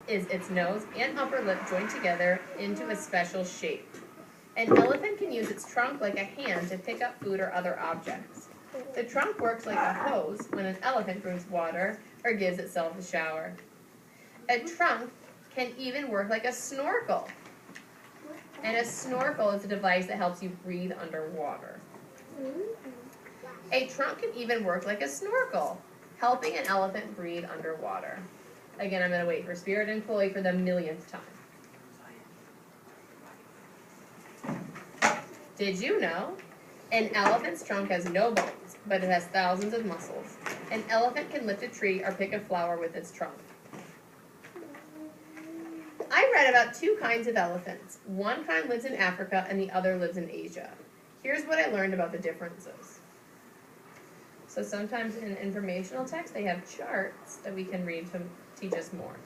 is its nose and upper lip joined together into a special shape. An elephant can use its trunk like a hand to pick up food or other objects. The trunk works like a hose when an elephant drinks water or gives itself a shower. A trunk can even work like a snorkel. And a snorkel is a device that helps you breathe underwater. A trunk can even work like a snorkel, helping an elephant breathe underwater. Again, I'm going to wait for Spirit and Chloe for the millionth time. Did you know? An elephant's trunk has no bones, but it has thousands of muscles. An elephant can lift a tree or pick a flower with its trunk. I read about two kinds of elephants. One kind lives in Africa and the other lives in Asia. Here's what I learned about the differences. So sometimes in informational text they have charts that we can read to teach us more.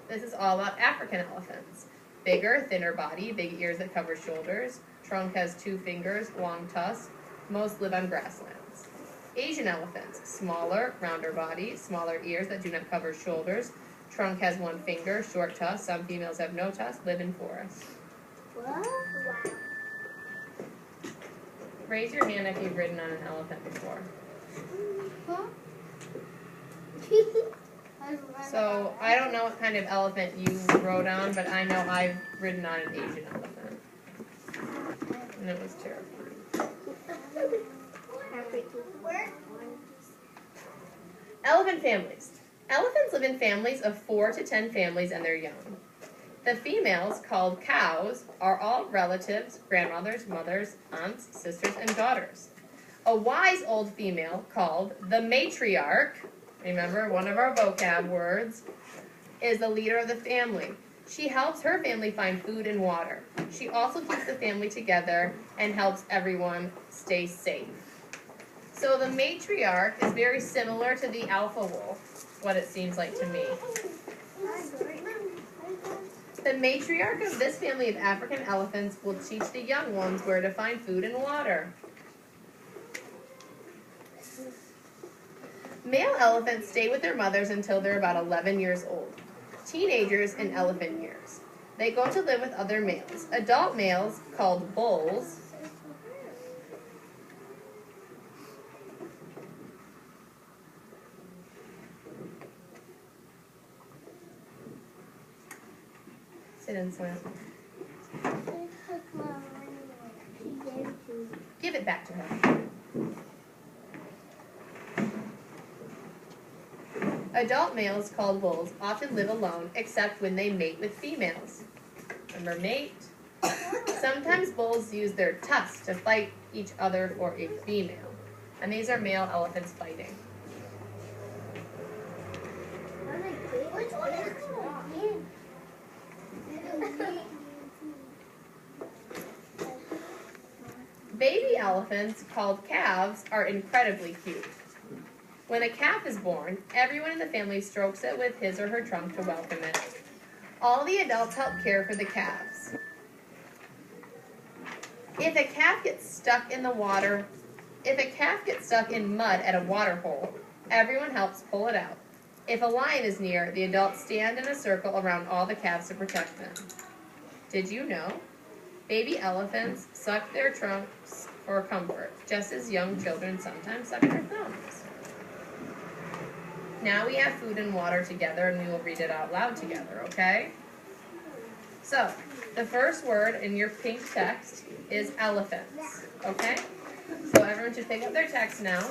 This is all about African elephants. Bigger, thinner body, big ears that cover shoulders. Trunk has 2 fingers, long tusks. Most live on grasslands. Asian elephants, smaller, rounder body, smaller ears that do not cover shoulders. Trunk has 1 finger, short tusks. Some females have no tusks, live in forests. Wow. Raise your hand if you've ridden on an elephant before. Huh? So, I don't know what kind of elephant you rode on, but I know I've ridden on an Asian elephant. And it was terrifying. Elephant families. Elephants live in families of 4 to 10 families and their young. The females, called cows, are all relatives, grandmothers, mothers, aunts, sisters, and daughters. A wise old female, called the matriarch, remember one of our vocab words, is the leader of the family. She helps her family find food and water. She also keeps the family together and helps everyone stay safe. So the matriarch is very similar to the alpha wolf, what it seems like to me. The matriarch of this family of African elephants will teach the young ones where to find food and water. Male elephants stay with their mothers until they're about 11 years old. Teenagers in elephant years. They go to live with other males. Adult males, called bulls, sit and swim. Give it back to her. Adult males, called bulls, often live alone, except when they mate with females. Remember, mate? Sometimes bulls use their tusks to fight each other for a female. And these are male elephants fighting. Which one is Baby elephants, called calves, are incredibly cute. When a calf is born, everyone in the family strokes it with his or her trunk to welcome it. All the adults help care for the calves. If a calf gets stuck in mud at a water hole, everyone helps pull it out. If a lion is near, the adults stand in a circle around all the calves to protect them. Did you know? Baby elephants suck their trunks for comfort, just as young children sometimes suck their thumbs. Now we have food and water together, and we will read it out loud together, okay? So, the first word in your pink text is elephants, okay? So everyone should pick up their text now.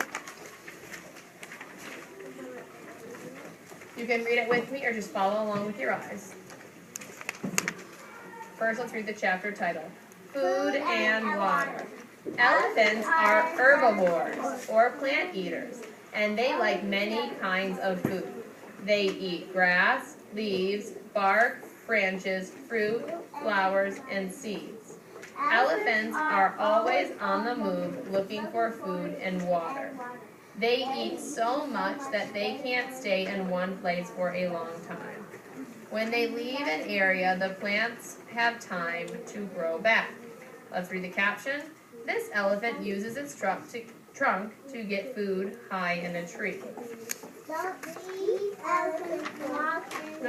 You can read it with me or just follow along with your eyes. First, let's read the chapter title. Food and water. Elephants are herbivores, or plant eaters, and they like many kinds of food. They eat grass, leaves, bark, branches, fruit, flowers, and seeds. Elephants are always on the move looking for food and water. They eat so much that they can't stay in one place for a long time. When they leave an area, the plants have time to grow back. Let's read the caption. This elephant uses its trunk to get food high in a tree. These elephants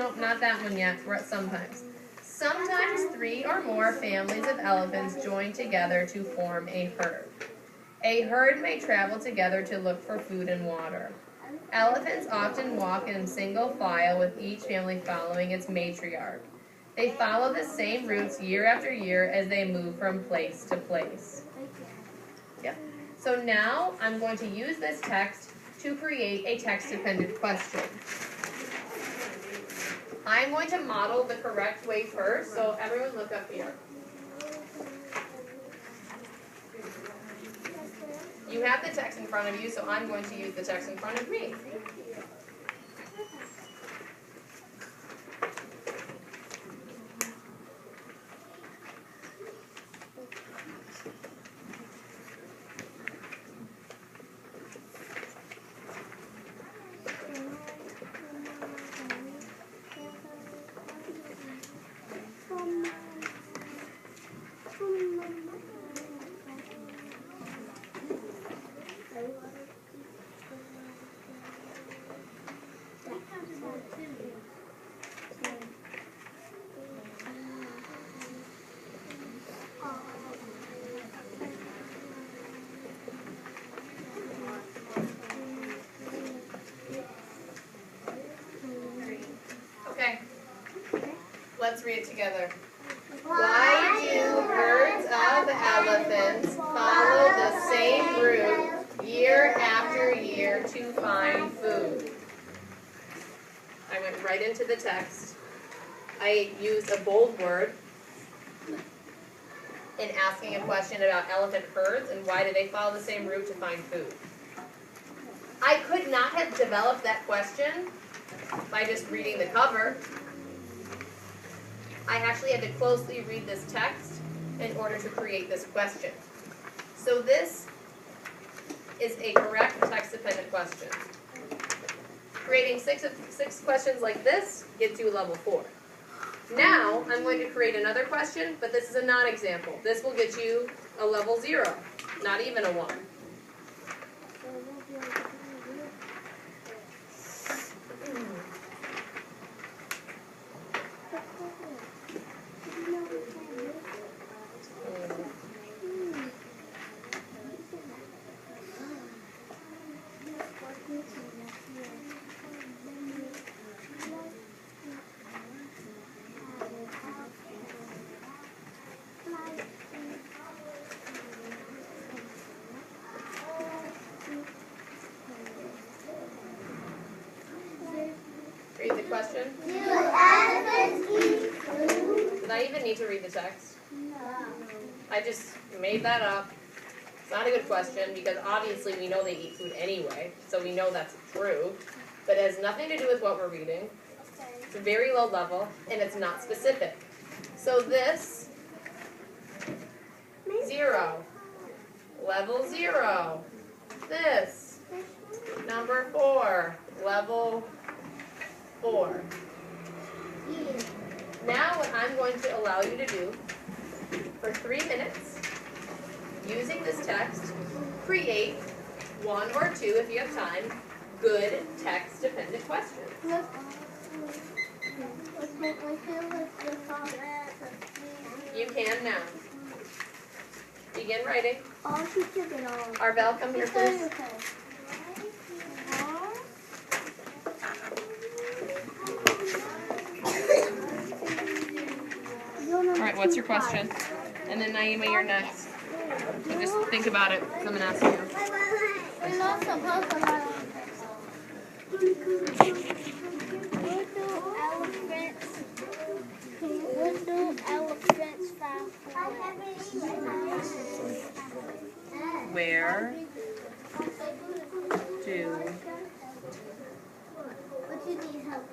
nope, not that one yet. We're at sometimes. Sometimes 3 or more families of elephants join together to form a herd. A herd may travel together to look for food and water. Elephants often walk in single file with each family following its matriarch. They follow the same routes year after year as they move from place to place. Yep. So now I'm going to use this text to create a text-dependent question. I'm going to model the correct way first, so everyone look up here. You have the text in front of you, so I'm going to use the text in front of me. Okay, let's read it together. Why do herds of elephants follow the same route year after year to find food? I went right into the text. I used a bold word in asking a question about elephant herds and why do they follow the same route to find food. I could not have developed that question by just reading the cover. I actually had to closely read this text in order to create this question. So this is a correct text-dependent question. Creating six questions like this gets you a level 4. Now I'm going to create another question, but this is a non-example. This will get you a level 0, not even a 1. Read the question. Do elephants eat food? Did I even need to read the text? No. I just made that up. It's not a good question because obviously we know they eat food anyway, so we know that's true. But it has nothing to do with what we're reading. It's very low level, and it's not specific. So this, 0, level 0. This, number 4, level 4. Now what I'm going to allow you to do for 3 minutes, using this text, create 1 or 2, if you have time, good text-dependent questions. You can now. Begin writing. Arvel, come here, please. All right, what's your question? And then Naima, you're next. So just think about it. I'm gonna ask you. We're not supposed to have. What do elephants find Where do What do you need help?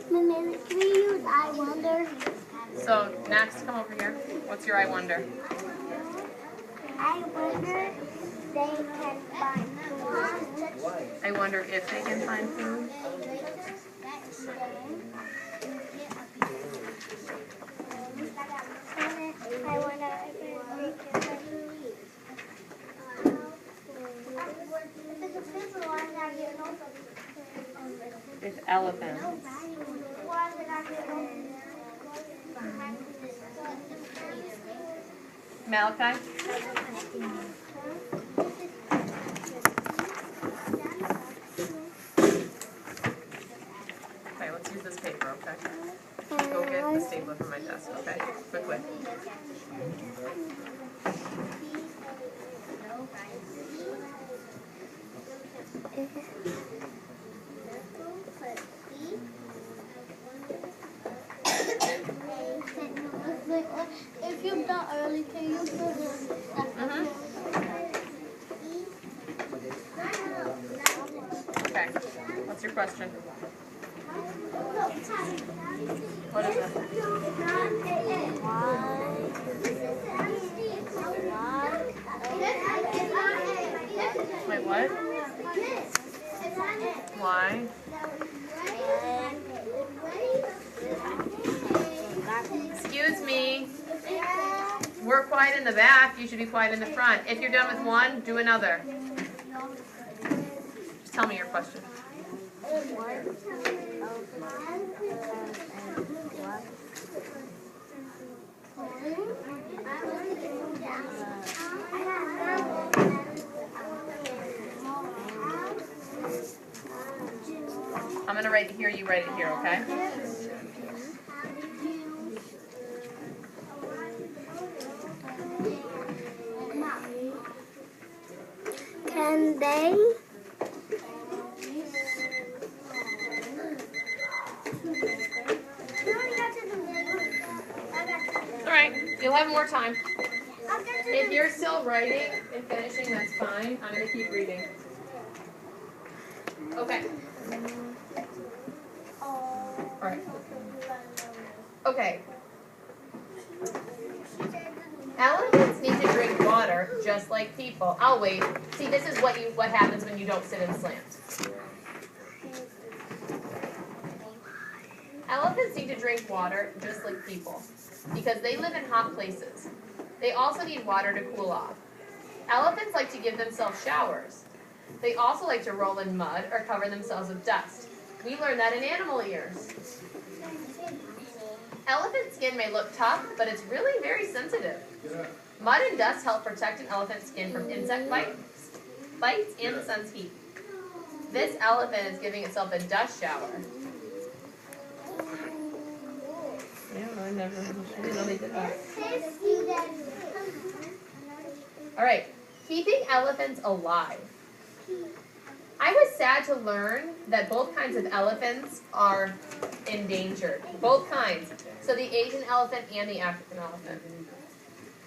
Can we use I wonder? So next, come over here. What's your I wonder? I wonder if they can find food. I wonder if they can find food. I wonder if they can find food. with elephants? Malachi? Okay, let's use this paper, okay? Go get the stapler from my desk, okay? Quickly. If you're done early, can you put Mm-hmm. Okay, what's your question? What is it? Wait, what? Why? Excuse me. We're quiet in the back. You should be quiet in the front. If you're done with one, do another. Just tell me your question. I'm going to write it here. You write it here, okay? Can they? All right. You'll have more time. If you're still writing and finishing, that's fine. I'm going to keep reading. Okay. All right. Okay. Elephants need to drink water just like people. I'll wait. See, this is what happens when you don't sit in slants. Elephants need to drink water just like people because they live in hot places. They also need water to cool off. Elephants like to give themselves showers. They also like to roll in mud or cover themselves with dust. We learned that in animal ears. Elephant skin may look tough, but it's really very sensitive. Mud and dust help protect an elephant's skin from insect bites and the sun's heat. This elephant is giving itself a dust shower. Yeah, I didn't know they did that. All right, keeping elephants alive. I was sad to learn that both kinds of elephants are endangered. Both kinds. So the Asian elephant and the African elephant.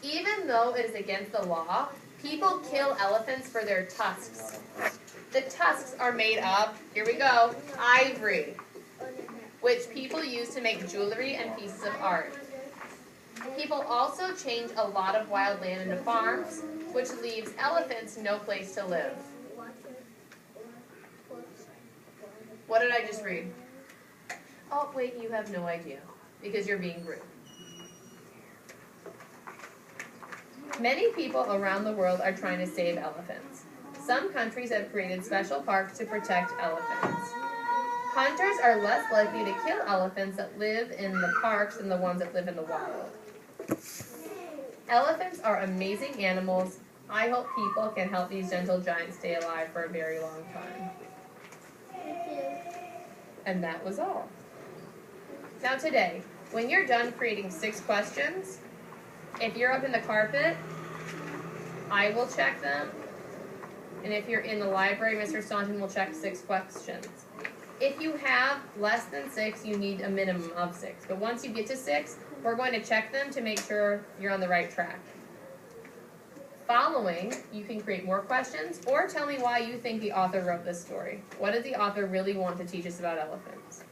Even though it is against the law, people kill elephants for their tusks. The tusks are made of, here we go, ivory, which people use to make jewelry and pieces of art. People also change a lot of wild land into farms, which leaves elephants no place to live. What did I just read? Oh, wait, you have no idea, because you're being rude. Many people around the world are trying to save elephants. Some countries have created special parks to protect elephants. Hunters are less likely to kill elephants that live in the parks than the ones that live in the wild. Elephants are amazing animals. I hope people can help these gentle giants stay alive for a very long time. And that was all. Now today, when you're done creating 6 questions, if you're up in the carpet, I will check them. And if you're in the library, Mr. Staunton will check 6 questions. If you have less than 6, you need a minimum of 6. But once you get to 6, we're going to check them to make sure you're on the right track. Following, you can create more questions or tell me why you think the author wrote this story. What did the author really want to teach us about elephants?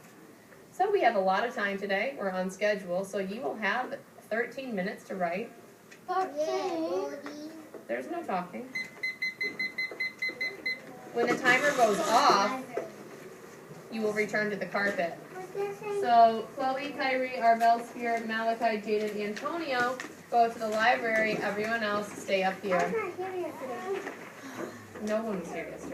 So we have a lot of time today. We're on schedule, so you will have 13 minutes to write. 13. There's no talking. When the timer goes off, you will return to the carpet. So Chloe, Kyrie, Arvel, Spirit, Malachi, Jaden, Antonio, go to the library. Everyone else, stay up here. I'm not here yesterday. No one was here yesterday.